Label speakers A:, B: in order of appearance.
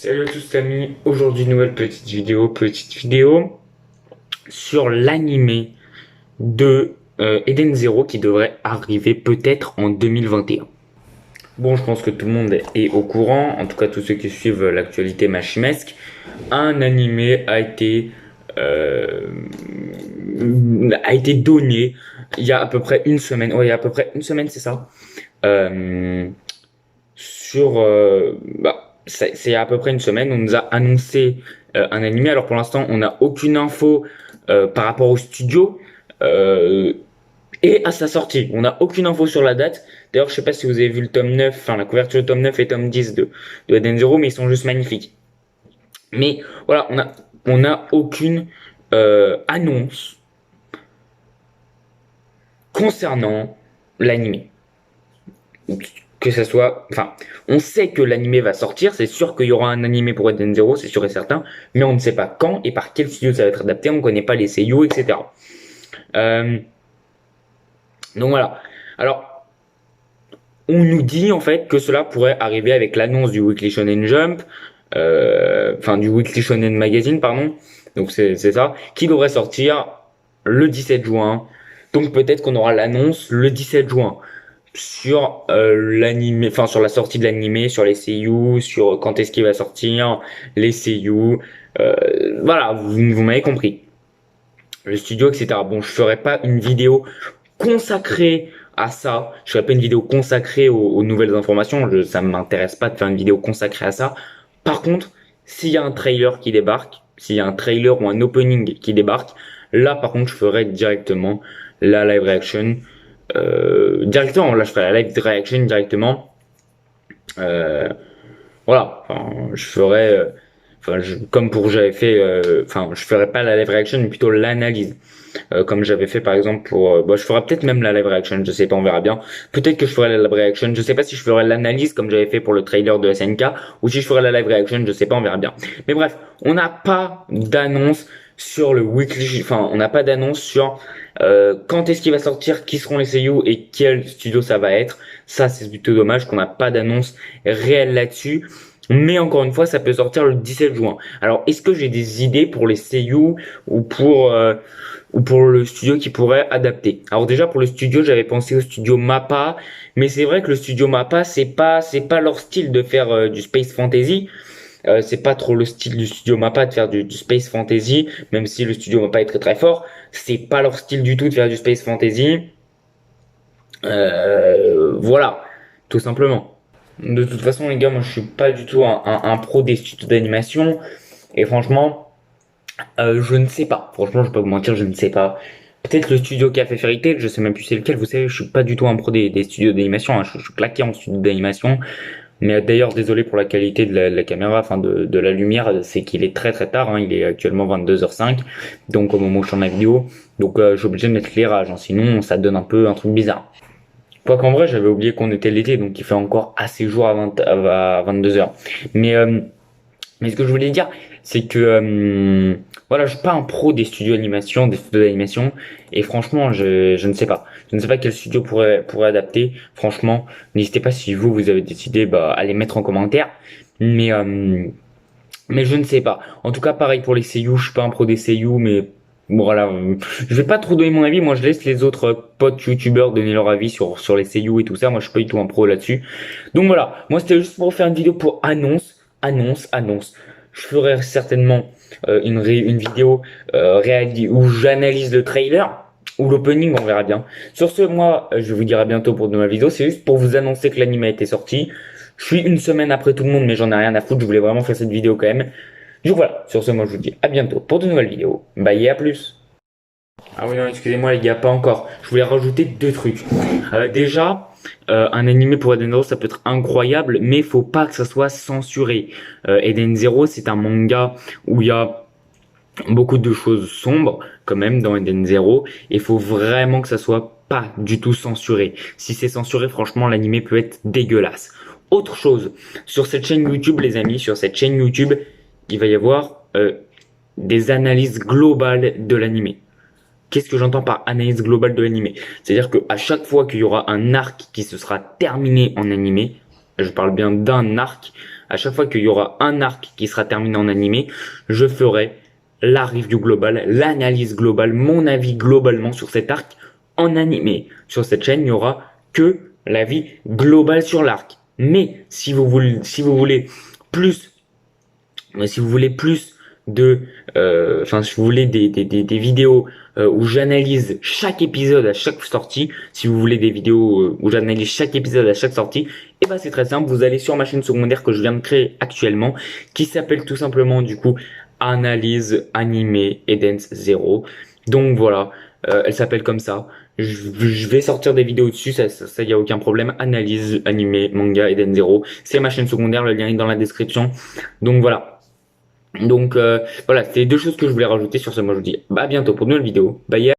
A: Salut à tous amis, aujourd'hui nouvelle petite vidéo sur l'animé de Eden Zero qui devrait arriver peut-être en 2021. Bon, je pense que tout le monde est au courant, en tout cas tous ceux qui suivent l'actualité machimesque. Un animé euh, a été donné il y a à peu près une semaine, ouais, il y a à peu près une semaine, c'est ça, euh, c'est à peu près une semaine, on nous a annoncé un animé. Alors pour l'instant, on n'a aucune info par rapport au studio euh, et à sa sortie. On n'a aucune info sur la date. D'ailleurs, je sais pas si vous avez vu le tome 9, enfin la couverture du tome 9 et tome 10 de Eden Zero, mais ils sont juste magnifiques. Mais voilà, on a aucune annonce concernant l'animé. Que ça soit, enfin, on sait que l'animé va sortir, c'est sûr qu'il y aura un animé pour Eden Zero, c'est sûr et certain, mais on ne sait pas quand et par quel studio ça va être adapté, on ne connaît pas les seiyuu, etc. Euh, donc voilà. Alors, on nous dit en fait que cela pourrait arriver avec l'annonce du Weekly Shonen Jump, enfin du Weekly Shonen Magazine, pardon. Donc c'est ça, qui devrait sortir le 17 juin. Donc peut-être qu'on aura l'annonce le 17 juin sur l'animé, enfin sur la sortie de l'animé, sur les seiyuu, sur quand est-ce qu'il va sortir, les seiyuu, voilà, vous m'avez compris. Le studio, etc. Bon, je ferai pas une vidéo consacrée à ça. Je ferai pas une vidéo consacrée aux nouvelles informations. Ça m'intéresse pas de faire une vidéo consacrée à ça. Par contre, s'il y a un trailer qui débarque, s'il y a un trailer ou un opening qui débarque, là par contre, je ferai directement la live reaction. Directement, là je ferai la live reaction directement. Euh, voilà, enfin, je ferai, comme pour j'avais fait, enfin, je ferai pas la live reaction, mais plutôt l'analyse. Comme j'avais fait par exemple pour, je ferai peut-être même la live reaction, je sais pas, on verra bien. Peut-être que je ferai la live reaction, je sais pas si je ferai l'analyse comme j'avais fait pour le trailer de SNK, ou si je ferai la live reaction, je sais pas, on verra bien. Mais bref, on n'a pas d'annonce sur le weekly, enfin, on n'a pas d'annonce sur quand est-ce qu'il va sortir, qui seront les seiyuu et quel studio ça va être. Ça, c'est plutôt dommage qu'on n'a pas d'annonce réelle là-dessus. Mais encore une fois, ça peut sortir le 17 juin. Alors, est-ce que j'ai des idées pour les seiyuu ou pour le studio qui pourrait adapter? Alors déjà pour le studio, j'avais pensé au studio Mappa, mais c'est vrai que le studio Mappa, c'est pas leur style de faire du space fantasy. C'est pas trop le style du studio Mappa de faire du space fantasy, même si le studio Mappa est très très fort. C'est pas leur style du tout de faire du space fantasy. Voilà, tout simplement. De toute façon, les gars, moi je suis pas du tout un pro des studios d'animation. Et franchement, je ne sais pas. Franchement, je vais pas vous mentir, je ne sais pas. Peut-être le studio qui a fait Fairy Tail, je sais même plus c'est lequel. Vous savez, je suis pas du tout un pro des studios d'animation, hein. Je suis claqué en studio d'animation. Mais d'ailleurs, désolé pour la qualité de la caméra, enfin de la lumière, c'est qu'il est très très tard, hein. Il est actuellement 22h05, donc au moment où je tourne la vidéo. Donc je suis obligé de mettre l'éclairage, hein. Sinon ça donne un peu un truc bizarre. Quoi qu'en vrai, j'avais oublié qu'on était l'été, donc il fait encore assez jour à 22h. Mais ce que je voulais dire, c'est que voilà, je suis pas un pro des studios d'animation, et franchement, je ne sais pas. Je ne sais pas quel studio pourrait adapter. Franchement, n'hésitez pas si vous avez décidé, bah, à les mettre en commentaire. Mais mais je ne sais pas. En tout cas, pareil pour les seiyuu, je suis pas un pro des seiyuu, mais bon, voilà, je vais pas trop donner mon avis. Moi, je laisse les autres potes youtubeurs donner leur avis sur les seiyuu et tout ça. Moi, je suis pas du tout un pro là-dessus. Donc voilà, moi c'était juste pour faire une vidéo pour annonce. Je ferai certainement une vidéo où j'analyse le trailer ou l'opening, on verra bien. Sur ce, moi, je vous dirai à bientôt pour de nouvelles vidéos. C'est juste pour vous annoncer que l'anime a été sorti. Je suis une semaine après tout le monde, mais j'en ai rien à foutre. Je voulais vraiment faire cette vidéo quand même. Donc voilà, sur ce, moi je vous dis à bientôt pour de nouvelles vidéos. Bye et à plus. Ah oui, non, excusez-moi les gars, pas encore. Je voulais rajouter deux trucs. Déjà, un animé pour Eden Zero, ça peut être incroyable, mais faut pas que ça soit censuré. Eden Zero, c'est un manga où il y a beaucoup de choses sombres, quand même, dans Eden Zero, et il faut vraiment que ça soit pas du tout censuré. Si c'est censuré, franchement, l'animé peut être dégueulasse. Autre chose, sur cette chaîne YouTube, les amis, sur cette chaîne YouTube, il va y avoir des analyses globales de l'animé. Qu'est-ce que j'entends par analyse globale de l'animé? C'est-à-dire qu'à chaque fois qu'il y aura un arc qui se sera terminé en animé, je parle bien d'un arc, à chaque fois qu'il y aura un arc qui sera terminé en animé, je ferai la review globale, l'analyse globale, mon avis globalement sur cet arc en animé. Sur cette chaîne, il n'y aura que l'avis global sur l'arc. Mais si vous voulez plus, si vous voulez plus de, si vous voulez des vidéos où j'analyse chaque épisode à chaque sortie, si vous voulez des vidéos où j'analyse chaque épisode à chaque sortie, et ben c'est très simple, vous allez sur ma chaîne secondaire que je viens de créer actuellement, qui s'appelle tout simplement du coup Analyse Animé Eden Zero. Donc voilà, elle s'appelle comme ça. Je vais sortir des vidéos dessus, ça y a aucun problème. Analyse animé manga Eden Zero, c'est ma chaîne secondaire, le lien est dans la description. Donc voilà. Donc voilà, c'était deux choses que je voulais rajouter sur ce. Moi je vous dis à bientôt pour une nouvelle vidéo. Bye.